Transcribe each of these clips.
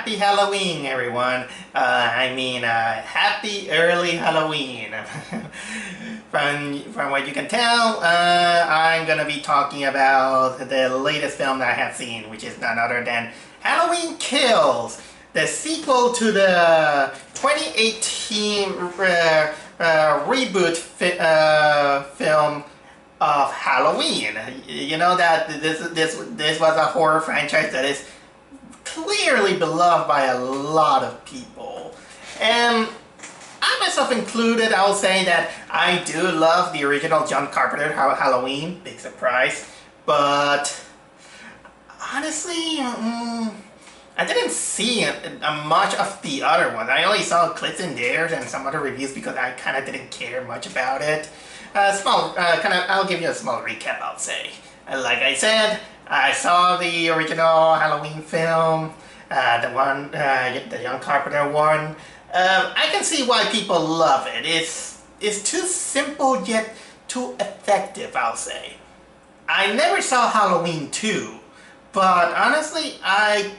happy Halloween, everyone. Happy early Halloween. From what you can tell, I'm gonna be talking about the latest film that I have seen, which is none other than Halloween Kills, the sequel to the 2018 reboot film of Halloween. You know that this was a horror franchise that is clearly beloved by a lot of people, and I myself included. I will say that I do love the original John Carpenter Halloween, big surprise, but honestly, I didn't see much of the other one. I only saw clips in theirs and some other reviews because I kind of didn't care much about it. I'll give you a small recap, I'll say. Like I said, I saw the original Halloween film, the John Carpenter one. I can see why people love it. It's too simple yet too effective, I'll say. I never saw Halloween 2, but honestly, I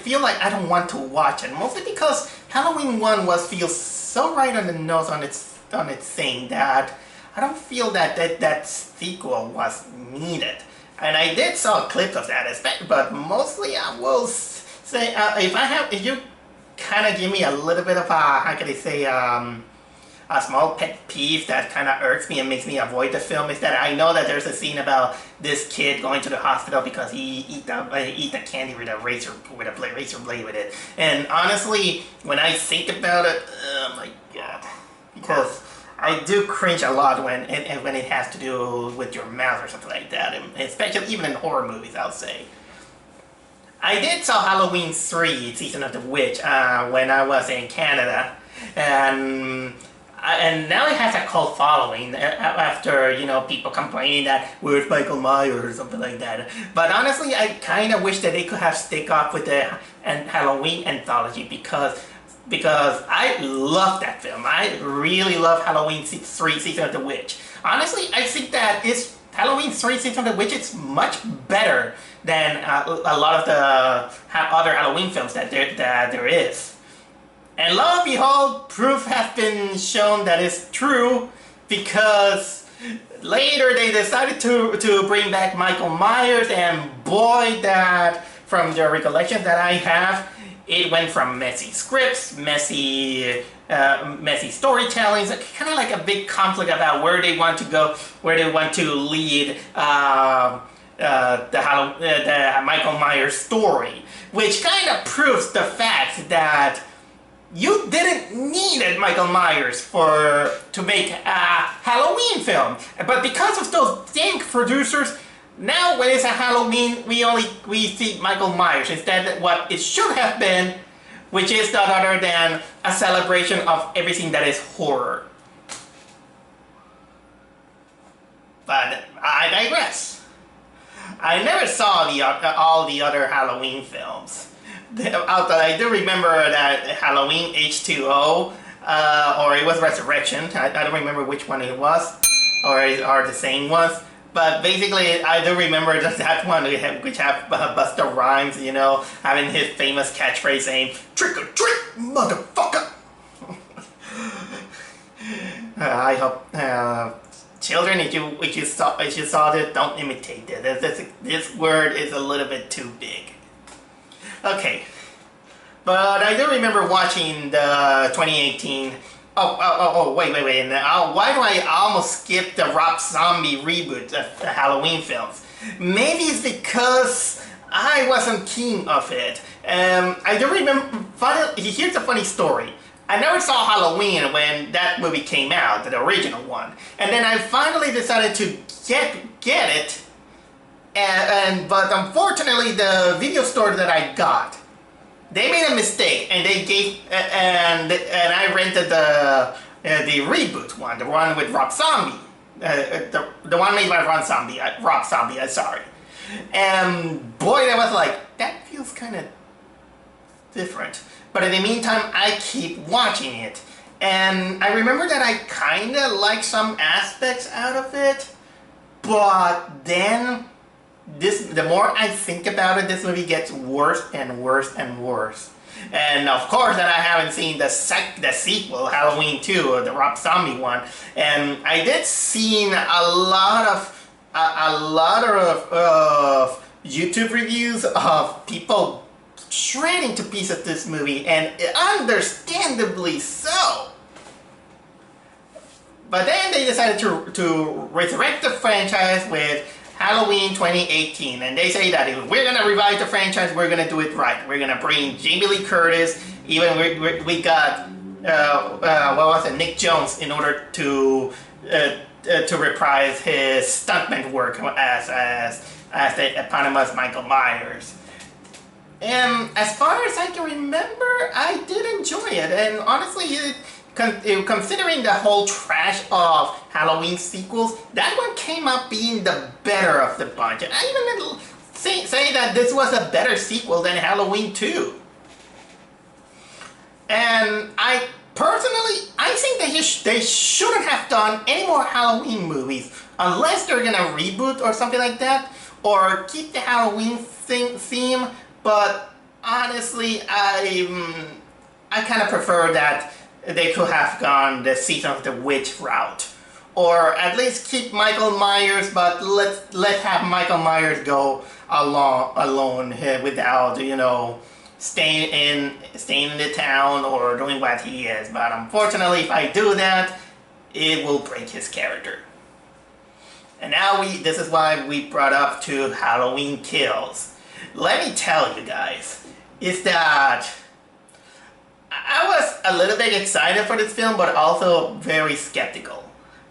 feel like I don't want to watch it, mostly because Halloween 1 feels so right on the nose on its thing that I don't feel that sequel was needed. And I did saw clips of that, but mostly I will say, if you kind of give me a little bit of how can I say, a small pet peeve that kind of irks me and makes me avoid the film, is that I know that there's a scene about this kid going to the hospital because he eat the candy with a razor blade with it. And honestly, when I think about it, oh my god, because I do cringe a lot when it has to do with your mouth or something like that, and especially even in horror movies, I'll say. I did saw Halloween 3, Season of the Witch, when I was in Canada, and now it has a cult following after, you know, people complaining that where's Michael Myers or something like that. But honestly, I kind of wish that they could have stick off with the Halloween anthology because I love that film. I really love Halloween 3 Season of the Witch. Honestly, I think that Halloween 3 Season of the Witch is much better than a lot of the other Halloween films that there is. And lo and behold, proof has been shown that it's true, because later they decided to bring back Michael Myers, and boy, that from the recollection that I have, it went from messy scripts, messy storytelling, kind of like a big conflict about where they want to go, where they want to lead the Michael Myers story, which kind of proves the fact that you didn't need Michael Myers to make a Halloween film, but because of those dang producers, now when it's a Halloween, we see Michael Myers instead of what it should have been, which is none other than a celebration of everything that is horror. But I digress. I never saw all the other Halloween films. Although I do remember that Halloween H2O, or it was Resurrection. I don't remember which one it was, or the same ones. But basically, I do remember just that one, which have Busta Rhymes, you know, having his famous catchphrase saying, "Trick or treat, motherfucker!" I hope children, if you saw this, don't imitate it. This word is a little bit too big. Okay, but I do remember watching the 2018. Wait. And why do I almost skip the Rob Zombie reboot of the Halloween films? Maybe it's because I wasn't keen of it. I do remember. Here's a funny story. I never saw Halloween when that movie came out, the original one, and then I finally decided to get it. But unfortunately, the video store that I got, they made a mistake, and they gave and I rented the reboot one, the one with Rob Zombie, the one made by Rob Zombie. I'm sorry. And boy, that was like, that feels kind of different. But in the meantime, I keep watching it, and I remember that I kind of like some aspects out of it, but then the more I think about it, this movie gets worse and worse and worse. And of course, that I haven't seen the sequel, Halloween 2, or the Rob Zombie one. And I did see a lot of YouTube reviews of people shredding to pieces this movie, and understandably so. But then they decided to resurrect the franchise with Halloween 2018, and they say that if we're gonna revive the franchise, we're gonna do it right. We're gonna bring Jamie Lee Curtis. Even we got what was it, Nick Jones, in order to reprise his stuntman work as the eponymous Michael Myers. And as far as I can remember, I did enjoy it, and honestly, considering the whole trash of Halloween sequels, that one came out being the better of the bunch. And I even say that this was a better sequel than Halloween 2. And I personally, I think they shouldn't have done any more Halloween movies unless they're gonna reboot or something like that, or keep the Halloween theme. But honestly, I kind of prefer that they could have gone the Season of the Witch route, or at least keep Michael Myers, but let have Michael Myers go alone without, you know, staying in the town or doing what he is. But unfortunately, if I do that, it will break his character. And now this is why we brought up to Halloween Kills. Let me tell you guys, is that I was a little bit excited for this film, but also very skeptical.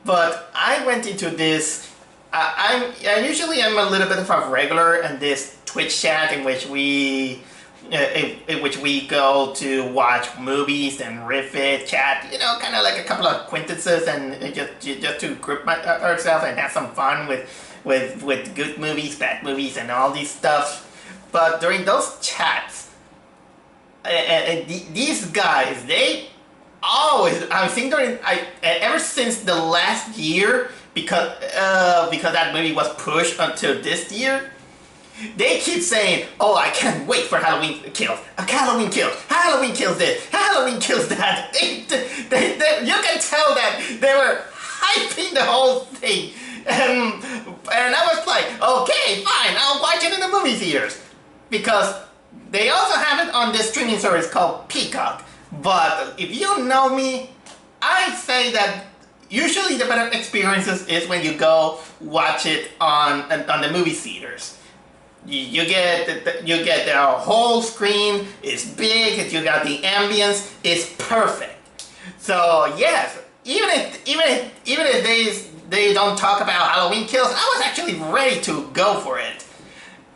But I went into this, I'm a little bit of a regular in this Twitch chat in which we go to watch movies and riff it, chat, you know, kind of like a couple of acquaintances, and just to group ourselves and have some fun with good movies, bad movies, and all these stuff. But during those chats, these guys, they always, I think ever since the last year, because that movie was pushed until this year, they keep saying, "Oh, I can't wait for Halloween Kills. Halloween Kills. Halloween Kills this. Halloween Kills that." You can tell that they were hyping the whole thing, and I was like, "Okay, fine, I'll watch it in the movie theaters," because they also have it on this streaming service called Peacock. But if you know me, I say that usually the better experiences is when you go watch it on the movie theaters. You get the whole screen, it's big, you got the ambience, it's perfect. So yes, even if they don't talk about Halloween Kills, I was actually ready to go for it.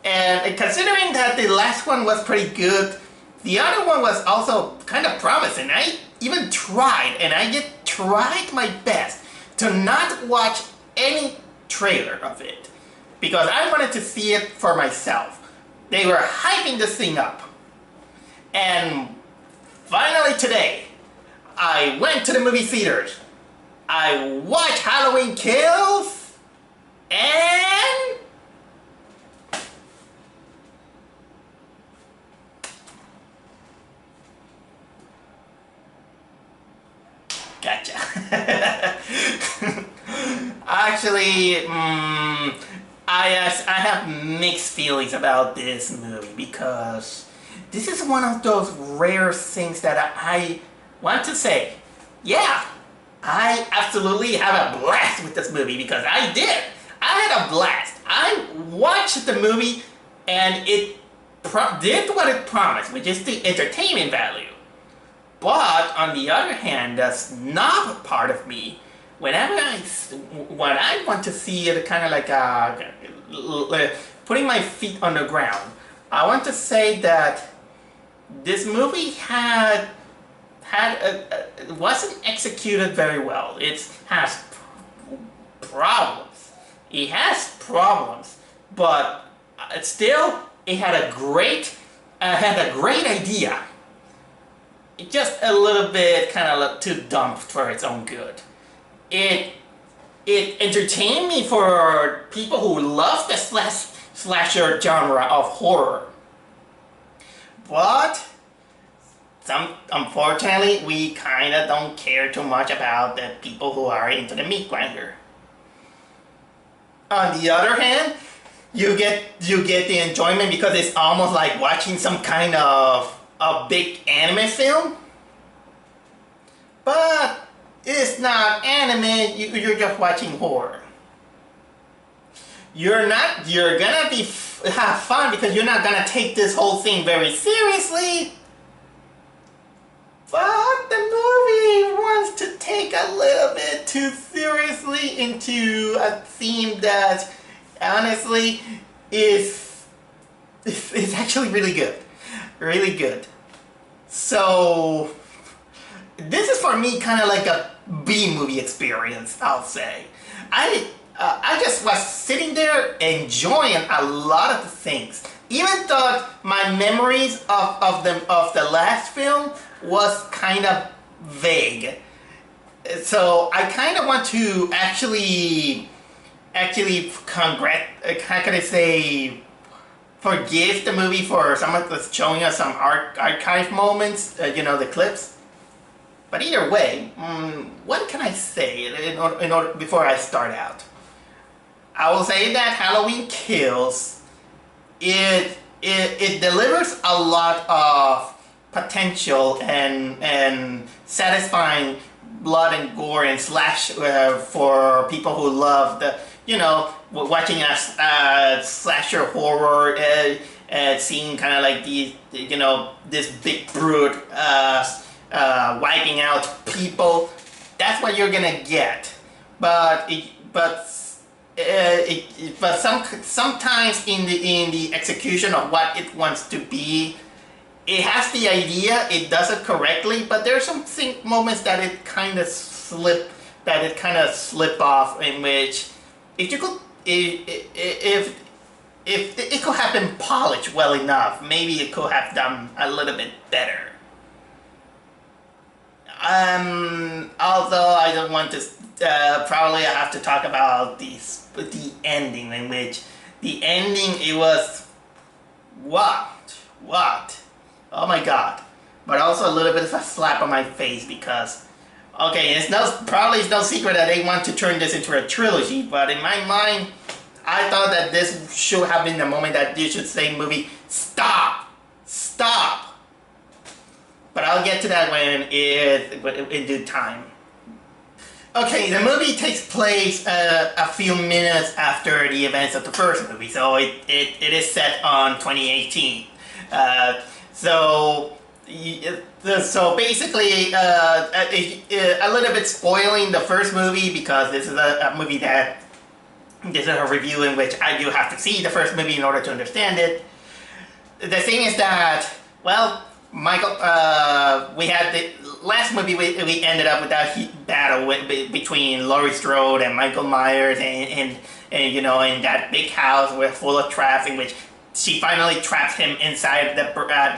And considering that the last one was pretty good, the other one was also kind of promising. I even tried, and I tried my best to not watch any trailer of it, because I wanted to see it for myself. They were hyping this thing up. And finally today, I went to the movie theaters. I watched Halloween Kills, and gotcha. Actually, I have mixed feelings about this movie, because this is one of those rare things that I want to say, yeah, I absolutely have a blast with this movie, because I did. I had a blast. I watched the movie, and it did what it promised, which is the entertainment value. But on the other hand, the snob part of me, when I want to see it kind of like putting my feet on the ground, I want to say that this movie wasn't executed very well. It has problems. It has problems, but still, it had a great idea. It's just a little bit kind of too dumb for its own good. It entertained me for people who love the slasher genre of horror. But unfortunately, we kind of don't care too much about the people who are into the meat grinder. On the other hand, you get the enjoyment because it's almost like watching some kind of a big anime film. But it's not anime, you're just watching horror. You're gonna have fun because you're not gonna take this whole thing very seriously. But the movie wants to take a little bit too seriously into a theme that honestly is actually really good. Really good. So this is for me kind of like a B-movie experience, I'll say. I just was sitting there enjoying a lot of the things. Even though my memories of the last film was kind of vague. So I kind of want to actually how can I say, forgive the movie for some of the showing us some archive moments, the clips. But either way, what can I say in order before I start out? I will say that Halloween Kills, it delivers a lot of potential and satisfying blood and gore and slash for people who love watching a slasher horror, seeing kind of like this big brute wiping out people. That's what you're gonna get. But sometimes in the execution of what it wants to be, it has the idea, it does it correctly, but there's some moments that it kind of slip off, in which if it could have been polished well enough, maybe it could have done a little bit better. Although I don't want to, probably I have to talk about the ending, in which the ending, it was what? Oh my god. But also a little bit of a slap on my face because, okay, it's no secret that they want to turn this into a trilogy, but in my mind, I thought that this should have been the moment that you should say, movie, stop! But I'll get to that in due time. Okay, the movie takes place a few minutes after the events of the first movie, so it is set on 2018. So basically, a little bit spoiling the first movie because this is a movie that, this is a review in which I do have to see the first movie in order to understand it. The thing is that, well, Michael, we had the last movie, we ended up with that battle between Laurie Strode and Michael Myers, and in that big house full of traffic, which she finally traps him inside the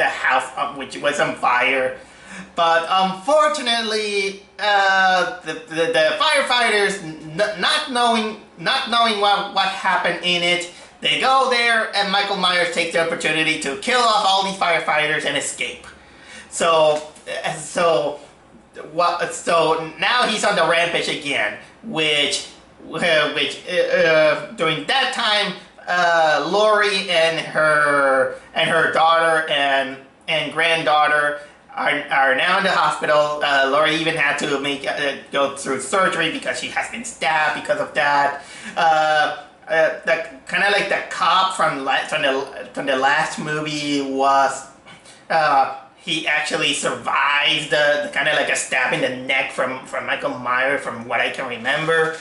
house, which was on fire. But unfortunately, the firefighters, not knowing what happened in it, they go there, and Michael Myers takes the opportunity to kill off all these firefighters and escape. So now he's on the rampage again, which during that time, Laurie and her daughter and granddaughter are now in the hospital. Laurie even had to go through surgery because she has been stabbed because of that. The kind of like the cop from the last movie was, he actually survives the kind of like a stab in the neck from Michael Myers, from what I can remember.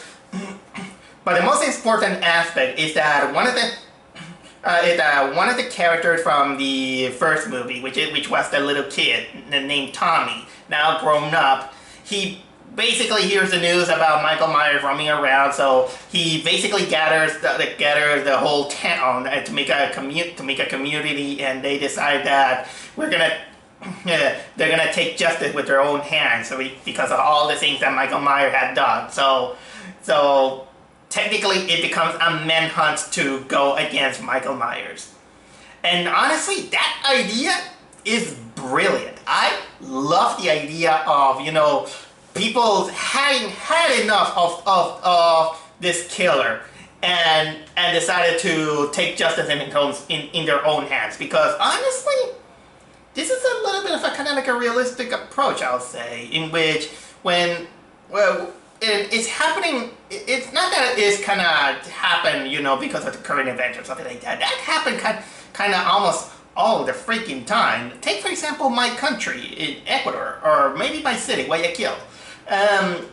But the most important aspect is that one of the characters from the first movie, which was the little kid named Tommy, now grown up, he basically hears the news about Michael Myers roaming around, so he basically gathers the whole town to make a community, and they decide that they're gonna take justice with their own hands, because of all the things that Michael Myers had done. So technically it becomes a manhunt to go against Michael Myers. And honestly, that idea is brilliant. I love the idea of, you know, people having had enough of this killer and decided to take justice in their own hands. Because honestly, this is a little bit of a kind of like a realistic approach, I'll say, in which when, well, it's happening, it's not that it's kind of happened, you know, because of the current events or something like that. That happened kind of almost all the freaking time. Take, for example, my country in Ecuador, or maybe my city, Guayaquil. I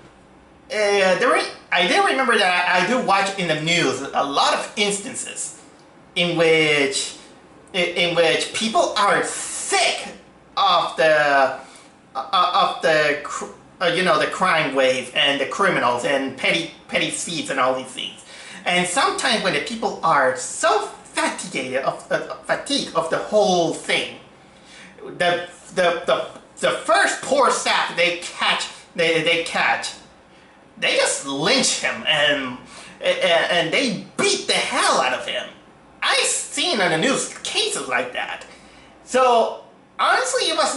do remember that I do watch in the news a lot of instances in which people are sick of the you know, the crime wave and the criminals and petty thieves and all these things. And sometimes when the people are so fatigued of the whole thing, the first poor sap they catch, they just lynch him and they beat the hell out of him. I've seen on the news cases like that. So honestly, it was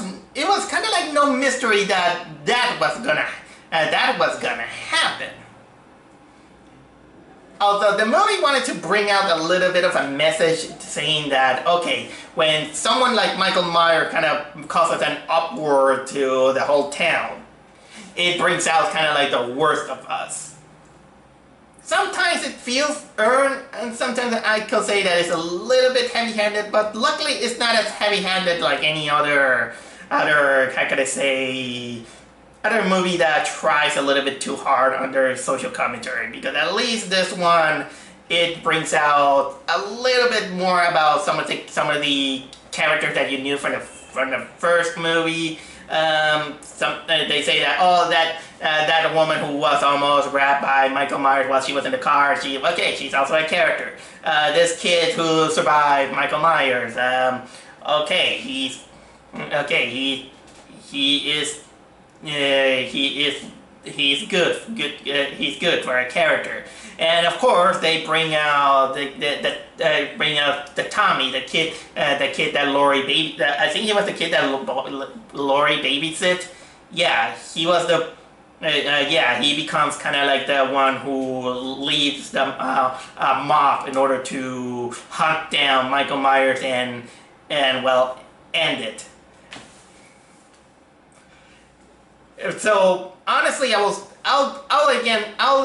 kind of like no mystery that was gonna happen. Although the movie wanted to bring out a little bit of a message saying that, okay, when someone like Michael Myers kind of causes an uproar to the whole town, it brings out kind of like the worst of us. Sometimes it feels earned, and sometimes I could say that it's a little bit heavy-handed, but luckily it's not as heavy-handed like any other, how could I say, other movie that tries a little bit too hard under social commentary, because at least this one, it brings out a little bit more about some of the characters that you knew from the first movie. They say that, oh, that woman who was almost grabbed by Michael Myers while she was in the car, she's also a character. This kid who survived Michael Myers, he's good for a character. And of course they bring out the Tommy, the kid that Laurie I think he was the kid that Laurie babysit. Yeah, he was the he becomes kind of like the one who leads the mob in order to hunt down Michael Myers and well, end it. So honestly, I'll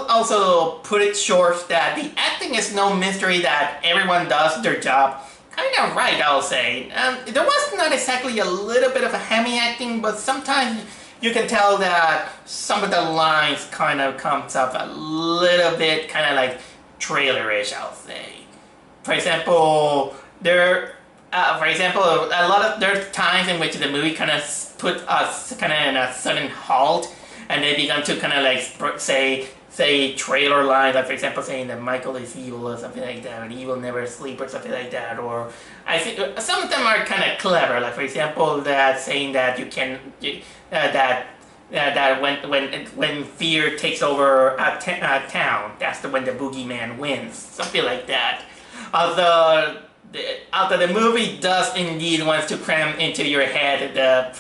also put it short that the acting is no mystery, that everyone does their job kind of right, I'll say. There was not exactly a little bit of a hammy acting, but sometimes you can tell that some of the lines kind of comes up a little bit kind of like trailerish, I'll say. For example, there's times in which the movie kind of put us kind of in a sudden halt, and they began to kind of like say trailer lines, like for example saying that Michael is evil or something like that, or he will never sleep or something like that. Or I think some of them are kind of clever, like for example that saying that you can that when fear takes over a town, that's when the boogeyman wins, something like that. Although the movie does indeed want to cram into your head the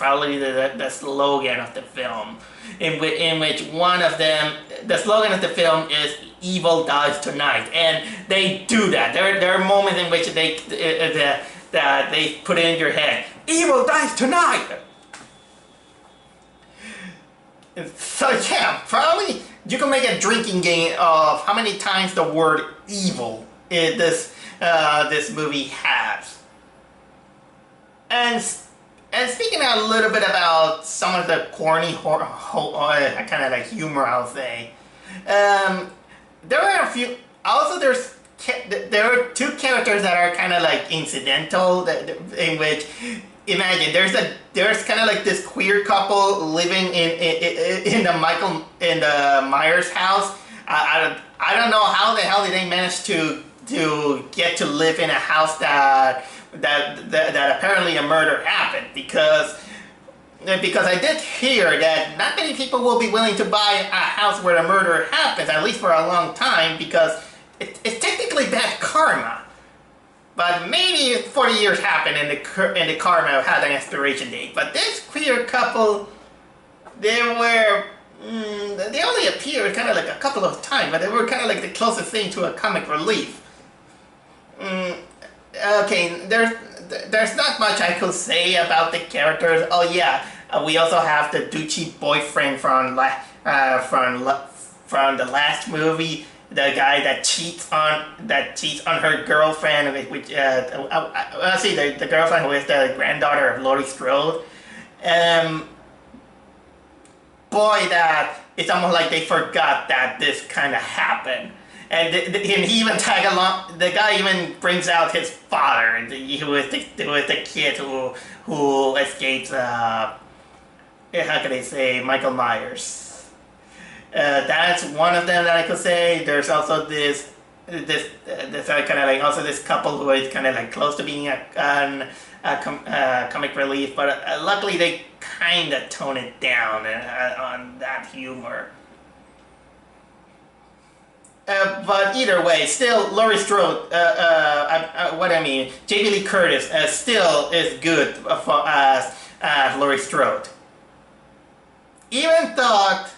slogan of the film, in which one of them, the slogan of the film is "Evil dies tonight," and they do that. There are moments in which they put it in your head, "Evil dies tonight." So yeah, probably you can make a drinking game of how many times the word "evil" in this movie has. And speaking a little bit about some of the corny kind of like humor, I'll say, there are a few. Also, there are two characters that are kind of like incidental, in which, imagine there's kind of like this queer couple living in the Myers house. I don't know how the hell did they manage to get to live in a house that apparently a murder happened, because Because I did hear that not many people will be willing to buy a house where a murder happens, at least for a long time, because it's technically bad karma. But maybe 40 years happened and the karma had an expiration date. But this queer couple, they were, they only appeared kind of like a couple of times, but they were kind of like the closest thing to a comic relief. Okay, there's not much I could say about the characters. Oh yeah, we also have the douchey boyfriend from the last movie, the guy that cheats on her girlfriend, which see the girlfriend who is the granddaughter of Laurie Strode. Boy, that it's almost like they forgot that this kind of happened. And he even tag along. The guy even brings out his father, and who is the kid who escapes. How can I say, Michael Myers? That's one of them that I could say. There's also this kind of like also this couple who is kind of like close to being a comic relief, but luckily they kind of tone it down on that humor. But either way, still Laurie Strode, Jamie Lee Curtis still is good as Laurie Strode. Even thought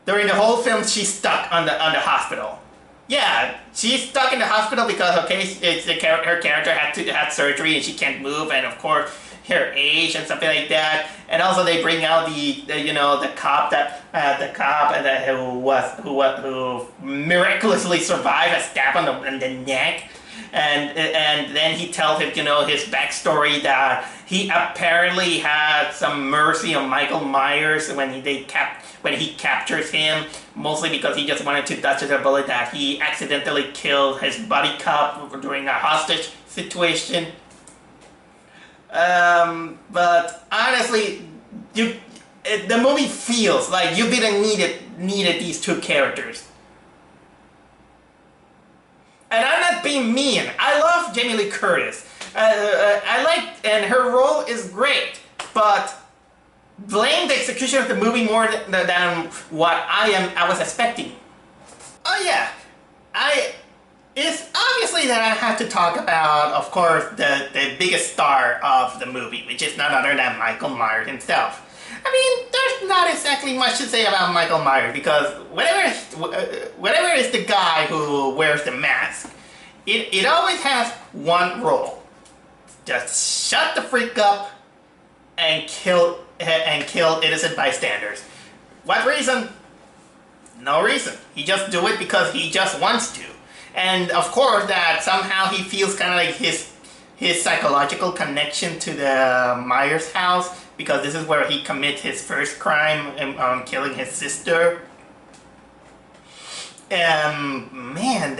during the whole film she's stuck on the hospital. Yeah, she's stuck in the hospital because her character had surgery and she can't move, and of course her age and something like that. And also they bring out the cop who miraculously survived a stab on the neck. And then he tells him, his backstory, that he apparently had some mercy on Michael Myers when he captures him, mostly because he just wanted to dodge the bullet that he accidentally killed his buddy cop during a hostage situation. But honestly, the movie feels like you didn't needed these two characters. And I'm not being mean. I love Jamie Lee Curtis. And her role is great, but blame the execution of the movie more than what I was expecting. Oh yeah, it's obviously that I have to talk about, of course, the biggest star of the movie, which is none other than Michael Myers himself. I mean, there's not exactly much to say about Michael Myers, because whatever is the guy who wears the mask, it always has one role: just shut the freak up and kill innocent bystanders. What reason? No reason. He just do it because he just wants to. And of course that somehow he feels kind of like his psychological connection to the Myers house, because this is where he commits his first crime, killing his sister. Man,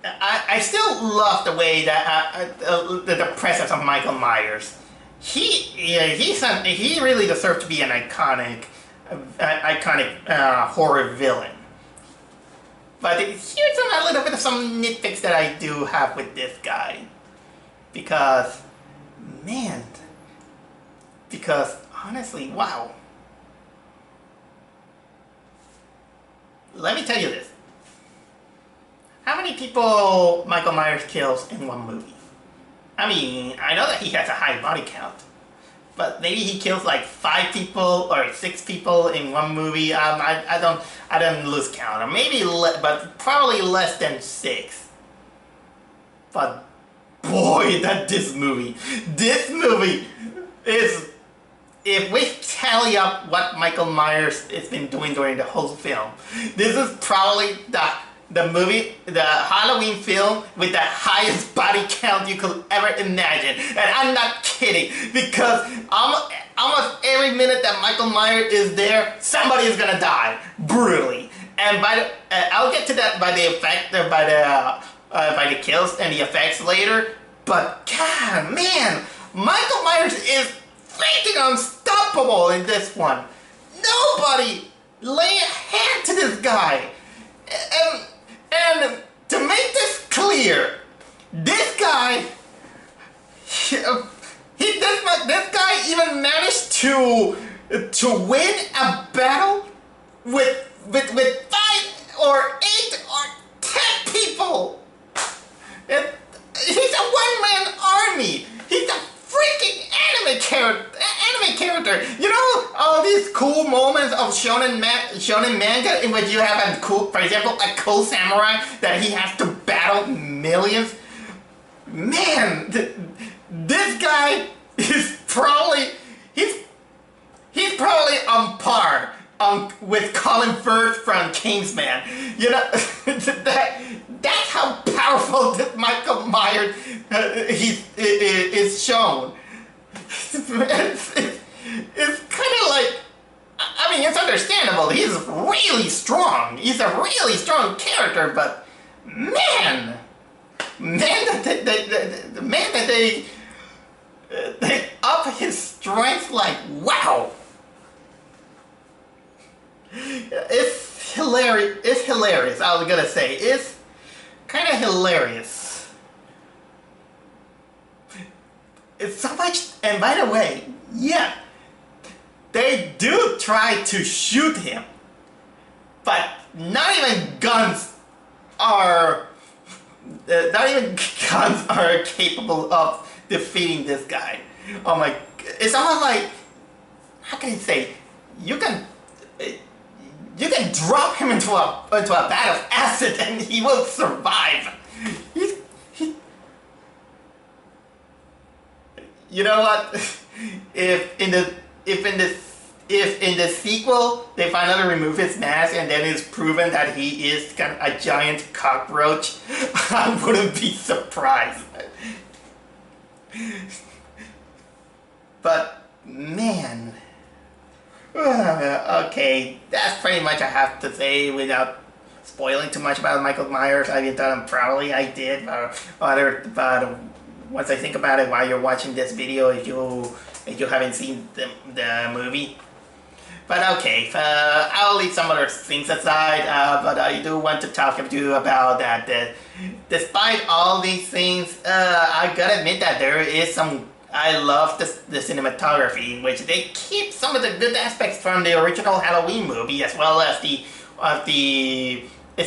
I still love the way that the presence of Michael Myers. He really deserves to be an iconic horror villain. But here's a little bit of some nitpicks that I do have with this guy. Because honestly, wow. Let me tell you this. How many people Michael Myers kills in one movie? I mean, I know that he has a high body count, but maybe he kills like 5 people or 6 people in one movie. I don't lose count, or maybe but probably less than 6. But boy, this movie is, if we tally up what Michael Myers has been doing during the whole film, this is probably the Halloween film with the highest body count you could ever imagine. And I'm not kidding, because almost every minute that Michael Myers is there, somebody is gonna die brutally. And I'll get to that by the kills and the effects later. But God, man, Michael Myers is freaking unstoppable in this one. Nobody lay a hand to this guy. And to make this clear, this guy, he does not what? This guy even managed to win a battle with 5 or 8 or 10 people. He's a one-man army. He's a freaking anime character. You know all these cool moments of shonen manga in which you have for example, a cool samurai that he has to battle millions. Man, this guy is probably he's probably on par with Colin Firth from Kingsman. You know, that's how powerful this Michael Myers is shown. It's kind of like, I mean, it's understandable. He's really strong. He's a really strong character, but man, that they up his strength like wow. It's hilarious. It's hilarious. I was gonna say it's kind of hilarious. It's so much. And by the way, yeah, they do try to shoot him, but not even guns are capable of defeating this guy. Oh my! It's almost like, how can I say? You can drop him into a vat of acid and he will survive. You know what? If in the sequel they finally remove his mask and then it's proven that he is kind of a giant cockroach, I wouldn't be surprised. But man, okay, that's pretty much I have to say without spoiling too much about Michael Myers. I thought probably I did, but once I think about it while you're watching this video, if you haven't seen the movie. But okay, I'll leave some other things aside, but I do want to talk to you about that despite all these things, I gotta admit that there is some, I love the cinematography, in which they keep some of the good aspects from the original Halloween movie, as well as its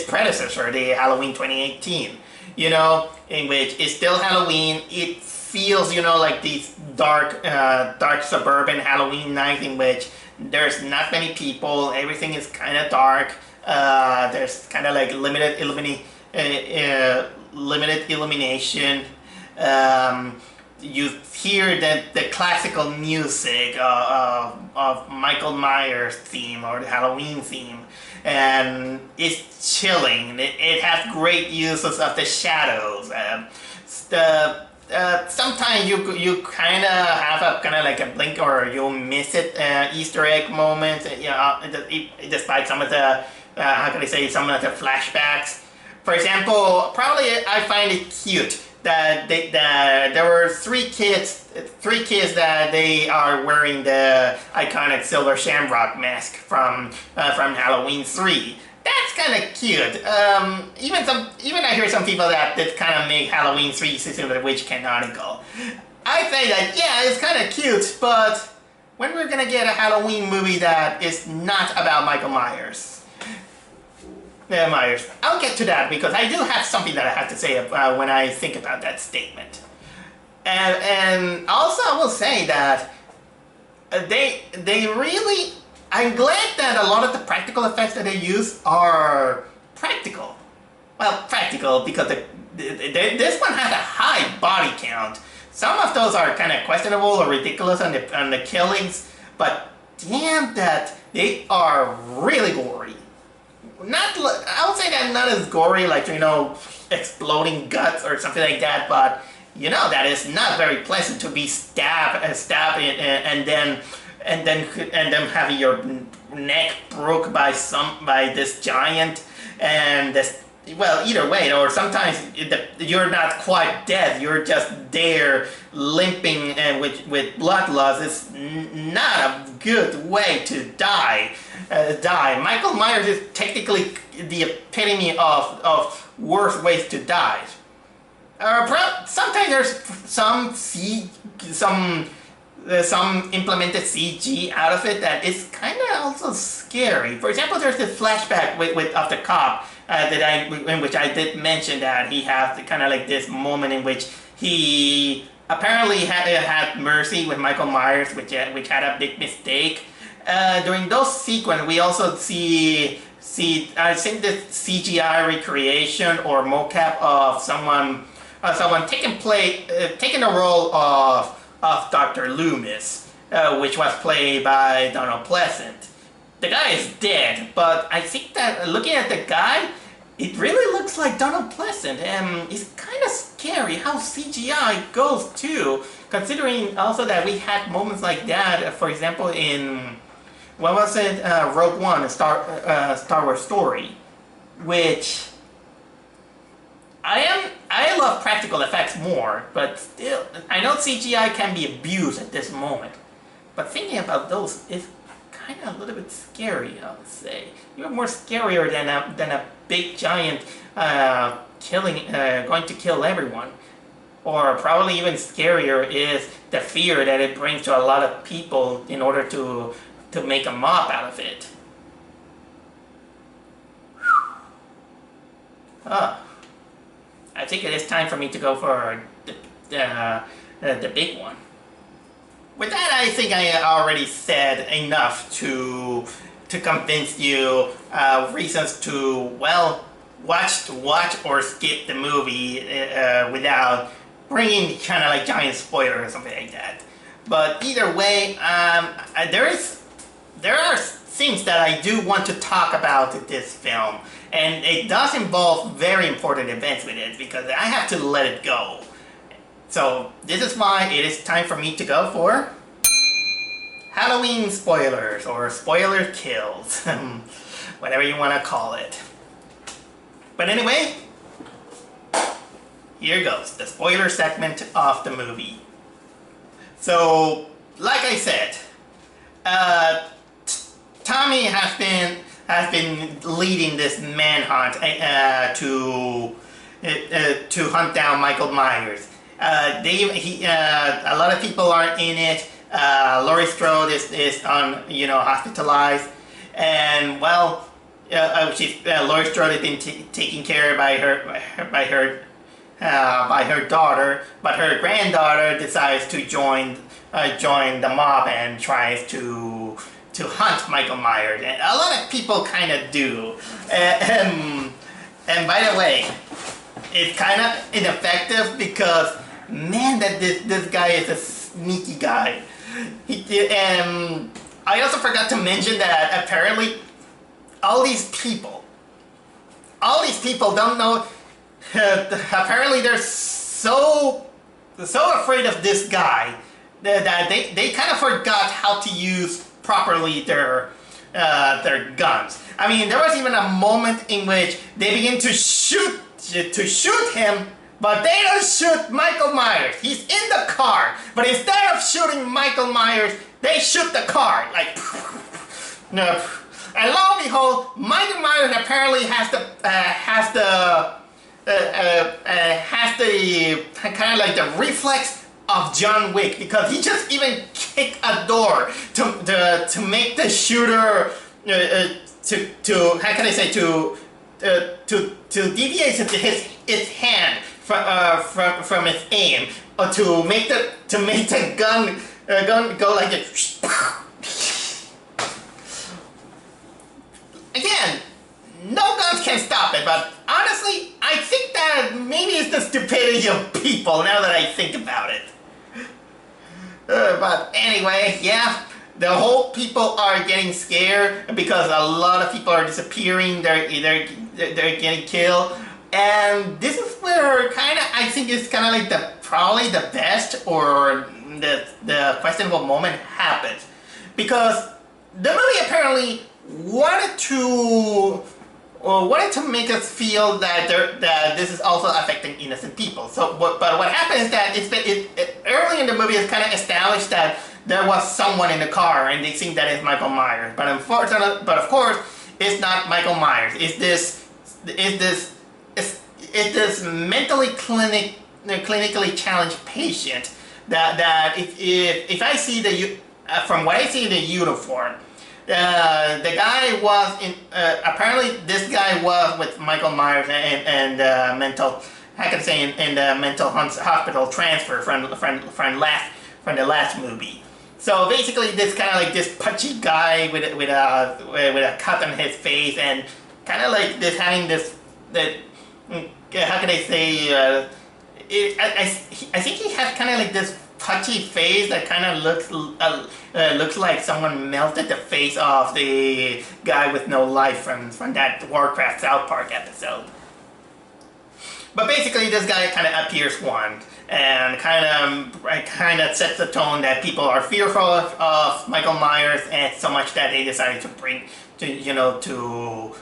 predecessor, the Halloween 2018. You know, in which it's still Halloween. It feels, you know, like these dark suburban Halloween nights in which there's not many people. Everything is kind of dark. There's kind of like limited illumination. You hear the classical music of Michael Myers theme or the Halloween theme. And it's chilling. It has great uses of the shadows. Sometimes you kind of have a kind of like a blink or you'll miss it Easter egg moments. You know, despite some of the how can I say, some of the flashbacks. For example, probably I find it cute that there were three kids that they are wearing the iconic silver shamrock mask from Halloween 3. That's kind of cute. Even I hear some people that kind of make Halloween 3 Season of the Witch canonical. I say that yeah, it's kind of cute, but when we're gonna get a Halloween movie that is not about Michael Myers? I'll get to that because I do have something that I have to say when I think about that statement. And also I will say that they really, I'm glad that a lot of the practical effects that they use are practical. Well, practical because this one has a high body count. Some of those are kind of questionable or ridiculous on the killings, but damn that they are really gory. I would say that not as gory, like, you know, exploding guts or something like that, but you know that is not very pleasant to be stabbed and then having your neck broke by this giant and this. Well, either way, or sometimes you're not quite dead. You're just there limping and with blood loss. It's not a good way to die. Michael Myers is technically the epitome of worst ways to die. Sometimes there's some some implemented CG out of it that is kind of also scary. For example, there's this flashback of the cop in which I did mention that he has kind of like this moment in which he apparently had mercy with Michael Myers, which had a big mistake. During those sequences, we also see I think this CGI recreation or mocap of someone taking the role of Dr. Loomis, which was played by Donald Pleasant. The guy is dead, but I think that looking at the guy, it really looks like Donald Pleasant, and it's kind of scary how CGI goes too, considering also that we had moments like that, for example, in, what was it, Rogue One, a Star Wars story, which I love practical effects more, but still, I know CGI can be abused at this moment. But thinking about those is kind of a little bit scary, I would say. Even more scarier than a big giant going to kill everyone. Or probably even scarier is the fear that it brings to a lot of people in order to make a mob out of it. I think it is time for me to go for the big one. With that, I think I already said enough to convince you reasons to, well, watch or skip the movie without bringing kind of like giant spoilers or something like that. But either way, there are things that I do want to talk about in this film. And it does involve very important events with it, because I have to let it go. So this is why it is time for me to go for Halloween spoilers, or spoiler kills, whatever you want to call it. But anyway, here goes, the spoiler segment of the movie. So, like I said, Tommy has been leading this manhunt to hunt down Michael Myers. A lot of people aren't in it. Laurie Strode is hospitalized, and well, Laurie Strode has been taken care of by her daughter, but her granddaughter decides to join the mob and tries to hunt Michael Myers, and a lot of people kind of do. And by the way, it's kind of ineffective because, man, that this guy is a sneaky guy. And I also forgot to mention that apparently all these people don't know. Apparently they're so afraid of this guy that they kind of forgot how to use properly their guns. I mean, there was even a moment in which they begin to shoot him, but they don't shoot Michael Myers. He's in the car, but instead of shooting Michael Myers, they shoot the car. Like, no. And lo and behold, Michael Myers apparently has the kind of like the reflex of John Wick, because he just even kicked a door to make the shooter to how can I say to deviate his hand from its aim, or to make the gun go like this. Again, no guns can stop it, but honestly, I think that maybe it's the stupidity of people now that I think about it. But anyway, yeah, the whole people are getting scared because a lot of people are disappearing. They're getting killed, and this is where I think it's kind of like probably the best or the questionable moment happens, because the movie apparently wanted to make us feel that this is also affecting innocent people. So, but what happened is that early in the movie it's kind of established that there was someone in the car, and they think that it's Michael Myers. But of course, it's not Michael Myers. It's this mentally clinically challenged patient that if I see from what I see in the uniform, the guy was in apparently this guy was with Michael Myers and mental, I can say in the mental hospital transfer from the last movie. So basically, this kind of like this pudgy guy with a cut on his face and kind of like this having this that how can I say I think he has kind of like this pudgy face that kind of looks like someone melted the face off the guy with no life from that Warcraft South Park episode. But basically, this guy kind of appears once and kind of sets the tone that people are fearful of Michael Myers, and so much that they decided to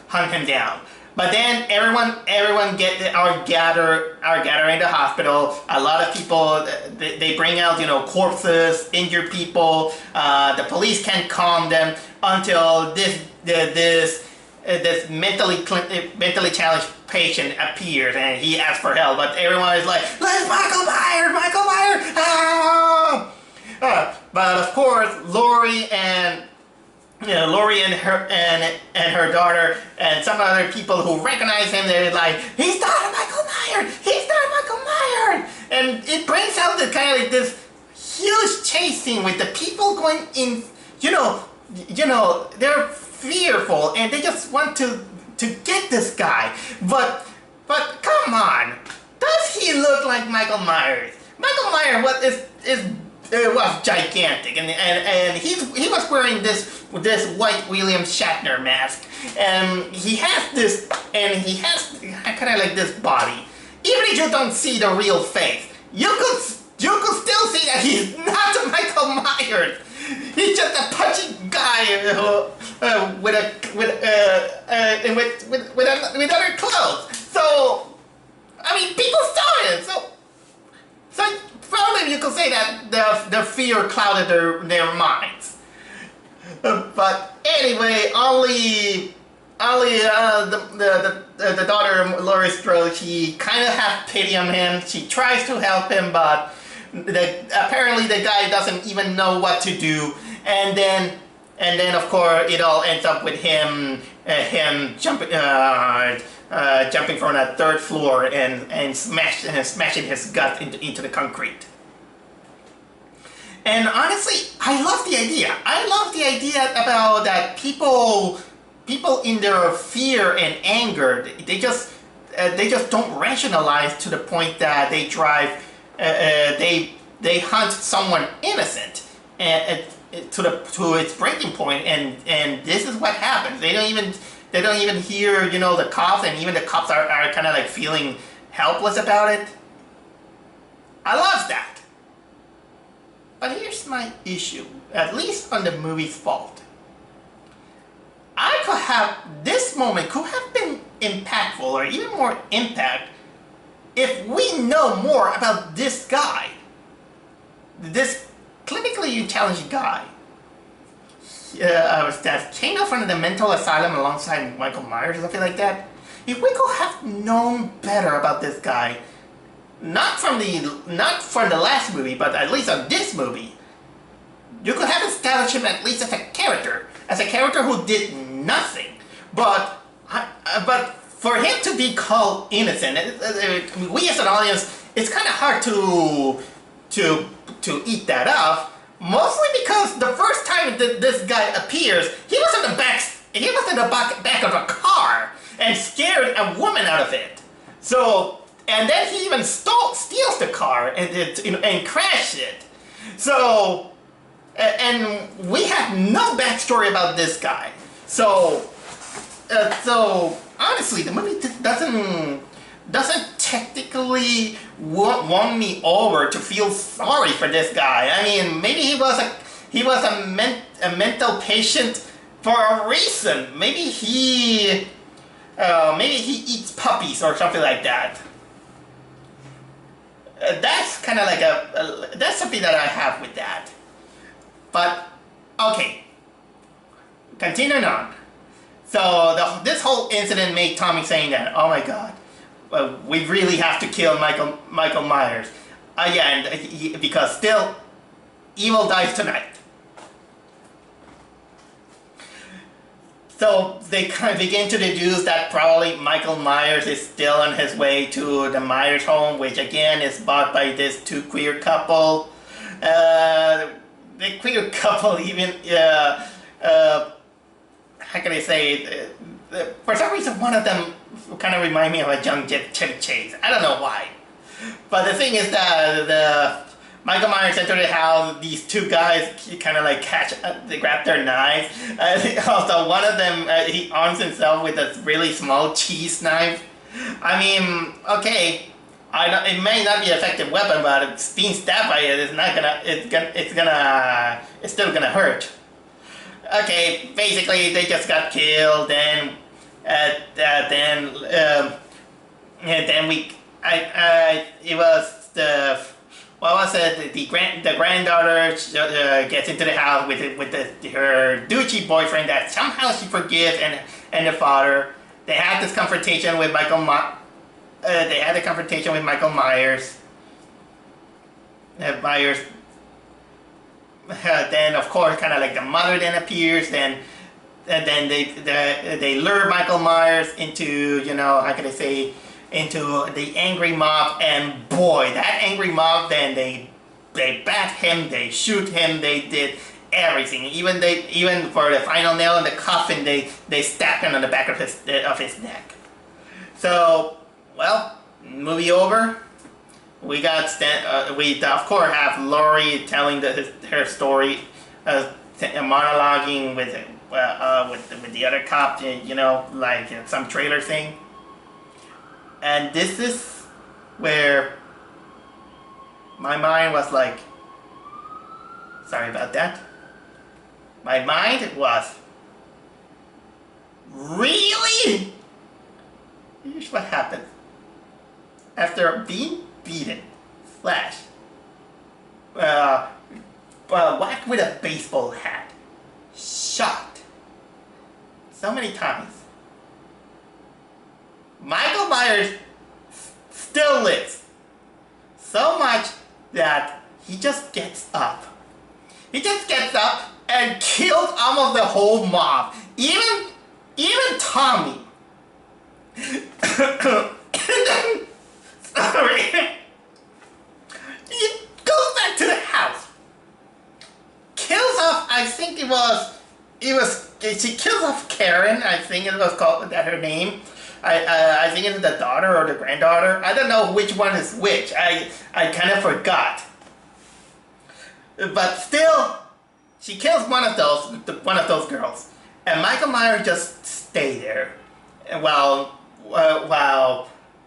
hunt him down. But then everyone are gathering the hospital. A lot of people they bring out corpses, injured people. The police can't calm them until this mentally challenged patient appears and he asks for help. But everyone is like, "Let's Michael Myers, Michael Myers!" Ah! But of course, Laurie and her daughter and some other people who recognize him, they're like, "He's not Michael Myers! He's not Michael Myers!" And it brings out the kind of like this huge chase scene with the people going in, they're fearful and they just want to get this guy. But come on, does he look like Michael Myers? Michael Myers was gigantic, and he was wearing this white William Shatner mask, and he has kind of like this body. Even if you don't see the real face, you could still see that he's not Michael Myers. He's just a pudgy guy with other clothes. So I mean, people saw it. So probably you could say that the fear clouded their minds. But anyway, only the daughter, Laurie Strode, she kind of has pity on him. She tries to help him, but apparently the guy doesn't even know what to do. And then of course it all ends up with him jumping from a third floor and smashing his gut into the concrete. And honestly, I love the idea. I love the idea about that people in their fear and anger, they just don't rationalize to the point that they hunt someone innocent and to its breaking point, and this is what happens. They don't even hear the cops, and even the cops are kind of like feeling helpless about it. I love that. But here's my issue, at least on the movie's fault. This moment could have been impactful, or even more impact, if we know more about this guy. This clinically challenged guy. That came out from the mental asylum alongside Michael Myers or something like that. If we could have known better about this guy, not from the last movie, but at least on this movie, you could have established him at least as a character who did nothing. But for him to be called innocent, we as an audience, it's kind of hard to eat that up. Mostly because the first time that this guy appears, he was in the back of a car and scared a woman out of it. So. And then he even steals the car and crashed it. So, and we have no backstory about this guy. So honestly, the movie doesn't technically won me over to feel sorry for this guy. I mean, maybe he was a mental patient for a reason. Maybe he eats puppies or something like that. That's kind of like that's something that I have with that. But okay, continuing on. So this whole incident made Tommy saying that, "Oh my God, we really have to kill Michael Myers." Yeah, and because still, evil dies tonight. So they kind of begin to deduce that probably Michael Myers is still on his way to the Myers home, which again is bought by this two queer couple. The queer couple even, how can I say, for some reason one of them kind of remind me of a young Chevy Chase. I don't know why. But the thing is that the Michael Myers enter the house, these two guys kind of like they grab their knives. Also, one of them, he arms himself with a really small cheese knife. I mean, okay, it may not be an effective weapon, but it's being stabbed by it is not gonna, it's still gonna hurt. Okay, basically they just got killed, and then it was the, what was it? The granddaughter gets into the house with her douchey boyfriend that somehow she forgives, and the father. They had this confrontation with Michael Myers. Then of course, kind of like the mother then appears. Then they lure Michael Myers into, you know, how can I say, into the angry mob, and boy, that angry mob, then they bat him, they shoot him, they did everything. Even for the final nail in the coffin, they stab him on the back of his neck. So, well, movie over. We got we of course have Laurie telling her story, monologuing with the other cop, you know, like some trailer thing. And this is where my mind was like, sorry about that. My mind was, really? Here's what happened. After being beaten, whacked with a baseball hat, shot so many times, Michael Myers still lives. So much that he just gets up. He just gets up and kills almost the whole mob. Even Tommy. Sorry. He goes back to the house. Kills off, I think she kills off Karen, I think it was called that her name. I think it's the daughter or the granddaughter. I don't know which one is which. I kind of forgot. But still, she kills one of those girls, and Michael Myers just stay there, while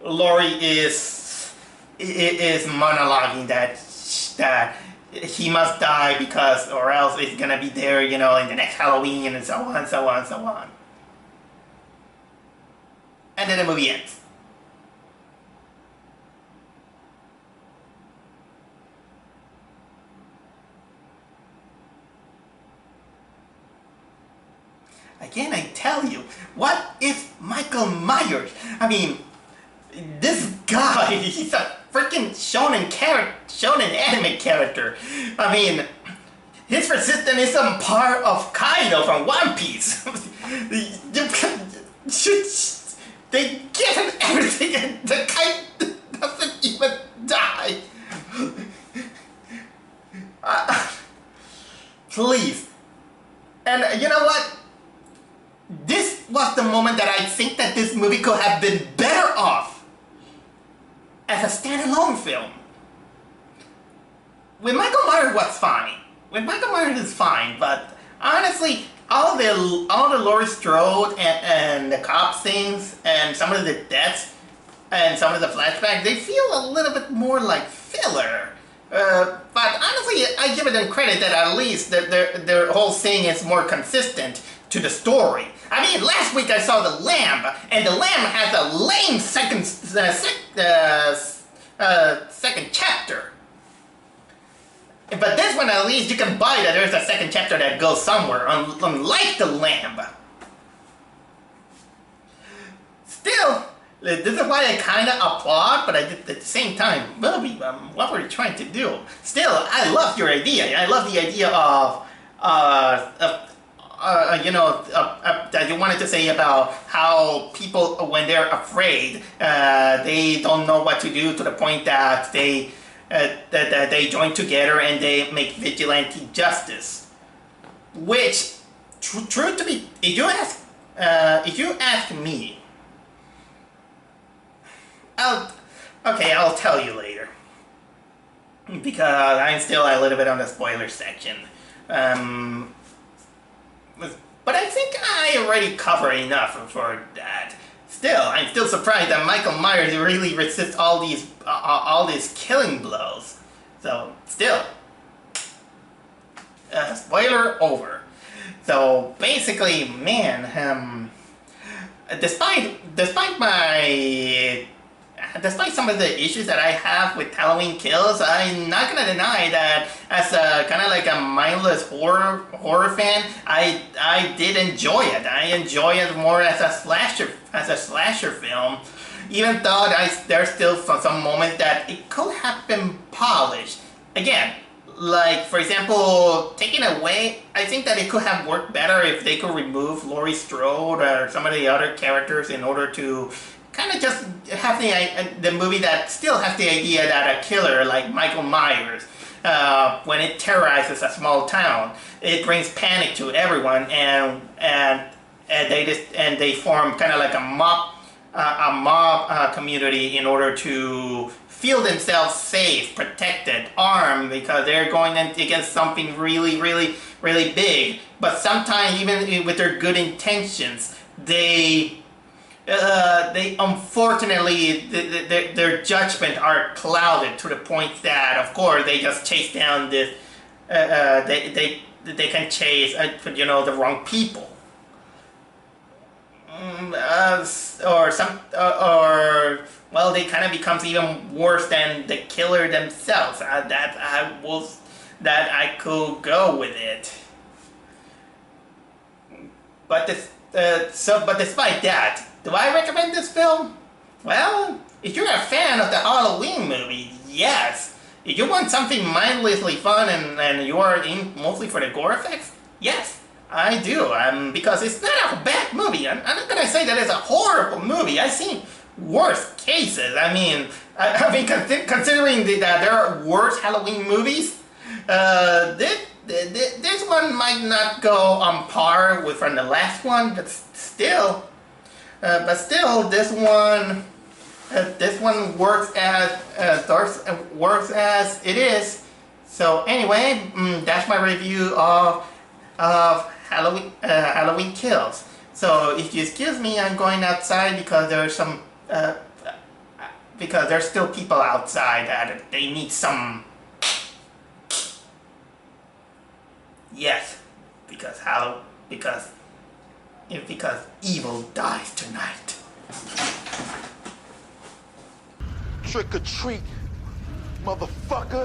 Laurie is monologuing that he must die because, or else it's gonna be there, you know, in the next Halloween, and so on, so on, so on. And then the movie ends. Again, I tell you, what is Michael Myers? I mean, this guy, he's a freaking shonen anime character. I mean, his resistance is some part of Kaido from One Piece. They give him everything and the guy doesn't even die. Please. And you know what? This was the moment that I think that this movie could have been better off as a standalone film. With Michael Myers was fine. With Michael Myers is fine, but honestly, all the Laurie Strode and the cop scenes and some of the deaths and some of the flashbacks, they feel a little bit more like filler. But honestly, I give them credit that at least their whole thing is more consistent to the story. I mean, last week I saw The Lamb, and The Lamb has a lame second chapter. But this one, at least you can buy that there's a second chapter that goes somewhere, unlike The Lamb. Still, This is why I kind of applaud, but at the same time, Bobby, what were you trying to do? Still, I love your idea. I love the idea of, that you wanted to say about how people, when they're afraid, they don't know what to do to the point that they join together and they make vigilante justice. Which, true to be, if you ask me, I'll tell you later. Because I'm still a little bit on the spoiler section. But I think I already covered enough for that. Still, I'm still surprised that Michael Myers really resists all these killing blows. So, still. Spoiler over. So, basically, man, despite some of the issues that I have with Halloween Kills, I'm not gonna deny that as a kind of like a mindless horror fan, I did enjoy it. I enjoy it more as a slasher film, even though there's still some moments that it could have been polished. Again, like for example, taking away, I think that it could have worked better if they could remove Laurie Strode or some of the other characters in order to kind of just have the movie that still has the idea that a killer like Michael Myers, when it terrorizes a small town, it brings panic to everyone, and they form kind of like a mob community in order to feel themselves safe, protected, armed, because they're going against something really, really, really big. But sometimes, even with their good intentions, they unfortunately, their judgment are clouded to the point that, of course, they just chase down this, they can chase, the wrong people. Well, they kind of becomes even worse than the killer themselves. That I could go with it. But despite that, do I recommend this film? Well, if you're a fan of the Halloween movie, yes. If you want something mindlessly fun and you are in mostly for the gore effects, yes, I do. Because it's not a bad movie. I'm not gonna say that it's a horrible movie. I've seen worse cases. Considering that there are worse Halloween movies, this one might not go on par from the last one, but still, this one works as it is. So anyway, that's my review of Halloween Kills. So if you excuse me, I'm going outside because because there's still people outside that they need some. Yes, because evil dies tonight. Trick or treat, motherfucker.